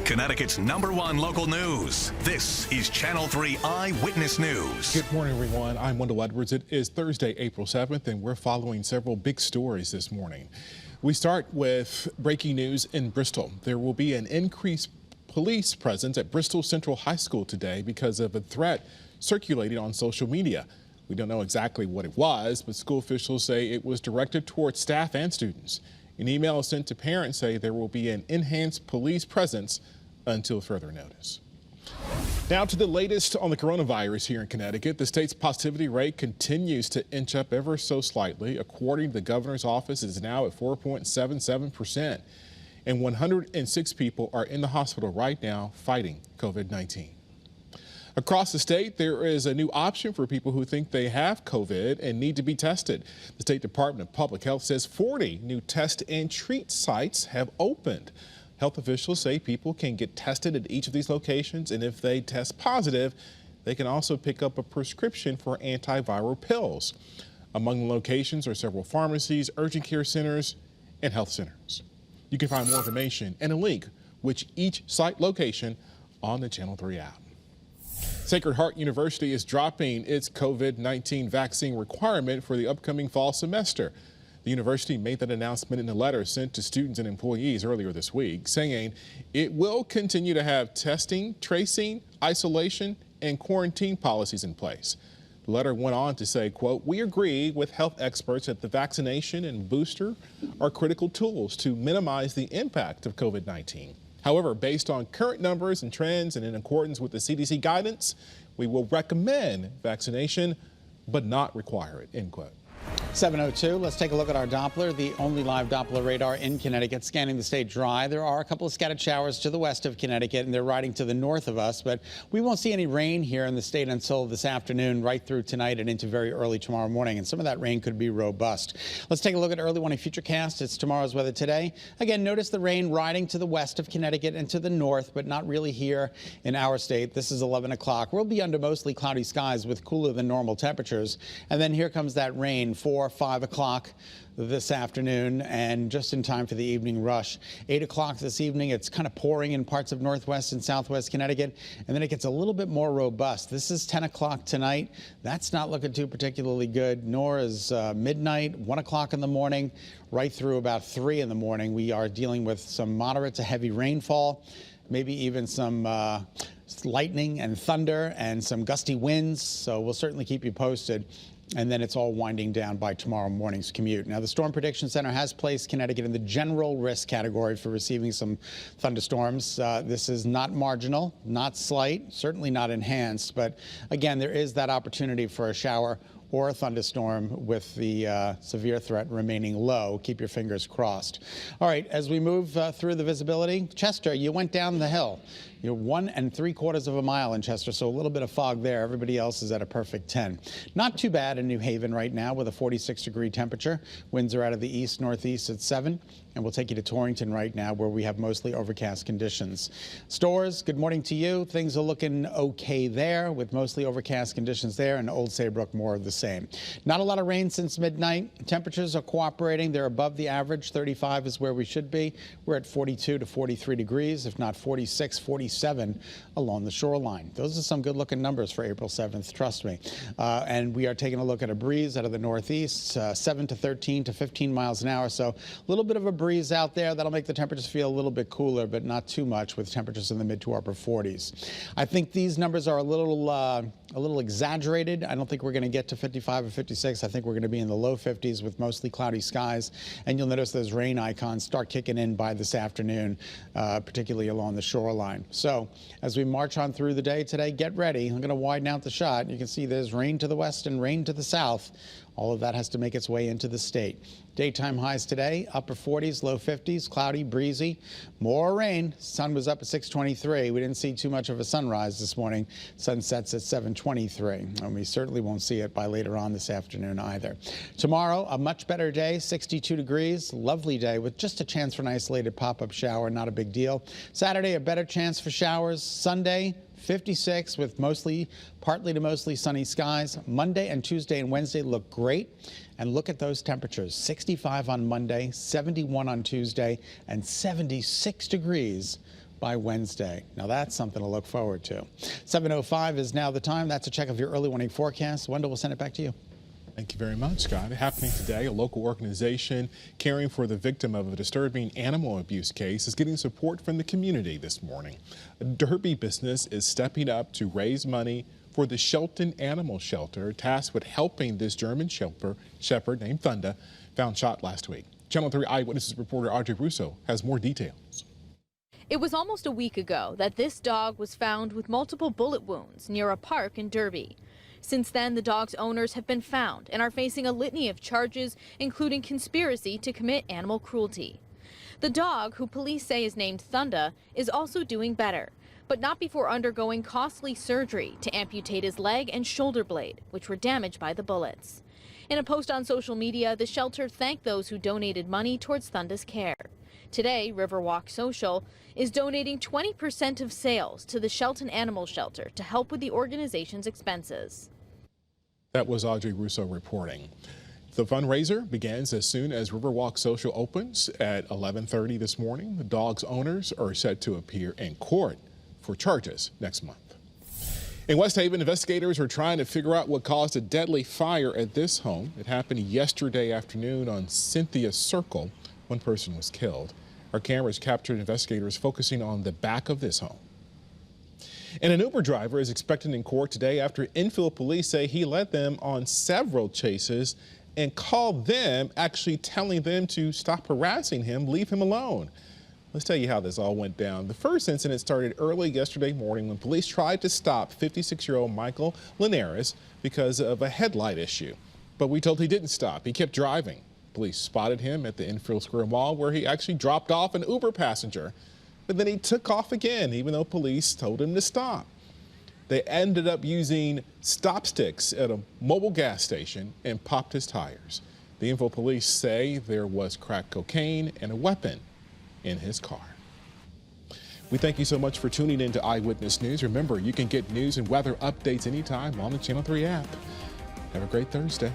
Connecticut's #1 local news. This is Channel 3 Eyewitness News. Good morning, everyone. I'm Wendell Edwards. It is Thursday, April 7th, and we're following several big stories this morning. We start with breaking news in Bristol. There will be an increased police presence at Bristol Central High School today because of a threat circulating on social media. We don't know exactly what it was, but school officials say it was directed towards staff and students. An email sent to parents say there will be an enhanced police presence until further notice. Now to the latest on the coronavirus here in Connecticut. The state's positivity rate continues to inch up ever so slightly. According to the governor's office, it is now at 4.77%. And 106 people are in the hospital right now fighting COVID-19. Across the state, there is a new option for people who think they have COVID and need to be tested. The State Department of Public Health says 40 new test and treat sites have opened. Health officials say people can get tested at each of these locations, and if they test positive, they can also pick up a prescription for antiviral pills. Among the locations are several pharmacies, urgent care centers, and health centers. You can find more information and a link with each site location on the Channel 3 app. Sacred Heart University is dropping its COVID-19 vaccine requirement for the upcoming fall semester. The university made that announcement in a letter sent to students and employees earlier this week, saying it will continue to have testing, tracing, isolation, and quarantine policies in place. The letter went on to say, quote, "We agree with health experts that the vaccination and booster are critical tools to minimize the impact of COVID-19. However, based on current numbers and trends and in accordance with the CDC guidance, we will recommend vaccination but not require it," end quote. 7:02. Let's take a look at our Doppler, the only live Doppler radar in Connecticut, scanning the state dry. There are a couple of scattered showers to the west of Connecticut, and they're riding to the north of us, but we won't see any rain here in the state until this afternoon, right through tonight and into very early tomorrow morning, and some of that rain could be robust. Let's take a look at early warning futurecast. It's tomorrow's weather today. Again, notice the rain riding to the west of Connecticut and to the north, but not really here in our state. This is 11 o'clock. We'll be under mostly cloudy skies with cooler than normal temperatures, and then here comes that rain, 5 o'clock this afternoon, and just in time for the evening rush. 8 o'clock this evening, it's kind of pouring in parts of northwest and southwest Connecticut, and then it gets a little bit more robust. This is 10 o'clock tonight. That's not looking too particularly good, nor is midnight, 1 o'clock in the morning, right through about 3 in the morning. We are dealing with some moderate to heavy rainfall, maybe even some lightning and thunder and some gusty winds, so we'll certainly keep you posted. And then it's all winding down by tomorrow morning's commute. Now, the Storm Prediction Center has placed Connecticut in the general risk category for receiving some thunderstorms. This is not marginal, not slight, certainly not enhanced. But again, there is that opportunity for a shower or a thunderstorm with the severe threat remaining low. Keep your fingers crossed. All right, as we move through the visibility, Chester, you went down the hill. You're 1 3/4 of a mile in Chester, so a little bit of fog there. Everybody else is at a perfect 10. Not too bad in New Haven right now with a 46-degree temperature. Winds are out of the east-northeast at 7. And we'll take you to Torrington right now, where we have mostly overcast conditions. Stores, good morning to you. Things are looking okay there with mostly overcast conditions there, and Old Saybrook more of the same. Not a lot of rain since midnight. Temperatures are cooperating. They're above the average. 35 is where we should be. We're at 42 to 43 degrees, if not 46, 47 along the shoreline. Those are some good-looking numbers for April 7th, trust me. And we are taking a look at a breeze out of the northeast, 7 to 13 to 15 miles an hour. So a little bit of a breeze out there. That'll make the temperatures feel a little bit cooler, but not too much, with temperatures in the mid to upper 40s. I think these numbers are a little exaggerated. I don't think we're going to get to 55 or 56. I think we're going to be in the low 50s with mostly cloudy skies. And you'll notice those rain icons start kicking in by this afternoon, particularly along the shoreline. So as we march on through the day today, get ready. I'm going to widen out the shot. You can see there's rain to the west and rain to the south. All of that has to make its way into the state. Daytime highs today, upper 40s, low 50s, cloudy, breezy. More rain. Sun was up at 6:23. We didn't see too much of a sunrise this morning. Sun sets at 7:23, and we certainly won't see it by later on this afternoon either. Tomorrow, a much better day, 62 degrees, lovely day with just a chance for an isolated pop-up shower, not a big deal. Saturday, a better chance for showers. Sunday, 56 with partly to mostly sunny skies. Monday and Tuesday and Wednesday look great. And look at those temperatures, 65 on Monday, 71 on Tuesday, and 76 degrees by Wednesday. Now that's something to look forward to. 7:05 is now the time. That's a check of your early warning forecast. Wendell, we'll send it back to you. Thank you very much, Scott. Happening today, a local organization caring for the victim of a disturbing animal abuse case is getting support from the community this morning. A Derby business is stepping up to raise money for the Shelton Animal Shelter, tasked with helping this German shepherd named Thunder, found shot last week. Channel 3 Eyewitness reporter Audrey Russo has more details. It was almost a week ago that this dog was found with multiple bullet wounds near a park in Derby. Since then, the dog's owners have been found and are facing a litany of charges, including conspiracy to commit animal cruelty. The dog, who police say is named Thunder, is also doing better, but not before undergoing costly surgery to amputate his leg and shoulder blade, which were damaged by the bullets. In a post on social media, the shelter thanked those who donated money towards Thunder's care. Today, Riverwalk Social is donating 20% of sales to the Shelton Animal Shelter to help with the organization's expenses. That was Audrey Russo reporting. The fundraiser begins as soon as Riverwalk Social opens at 11:30 this morning. The dog's owners are set to appear in court for charges next month. In West Haven, investigators are trying to figure out what caused a deadly fire at this home. It happened yesterday afternoon on Cynthia Circle. One person was killed. Our cameras captured investigators focusing on the back of this home. And an Uber driver is expected in court today after Enfield police say he led them on several chases and called them, actually telling them to stop harassing him, leave him alone. Let's tell you how this all went down. The first incident started early yesterday morning when police tried to stop 56-year-old Michael Linares because of a headlight issue. But we told he didn't stop. He kept driving. Police spotted him at the Enfield Square Mall where he actually dropped off an Uber passenger. But then he took off again, even though police told him to stop. They ended up using stop sticks at a mobile gas station and popped his tires. The Enfield police say there was crack cocaine and a weapon in his car. We thank you so much for tuning in to Eyewitness News. Remember, you can get news and weather updates anytime on the Channel 3 app. Have a great Thursday.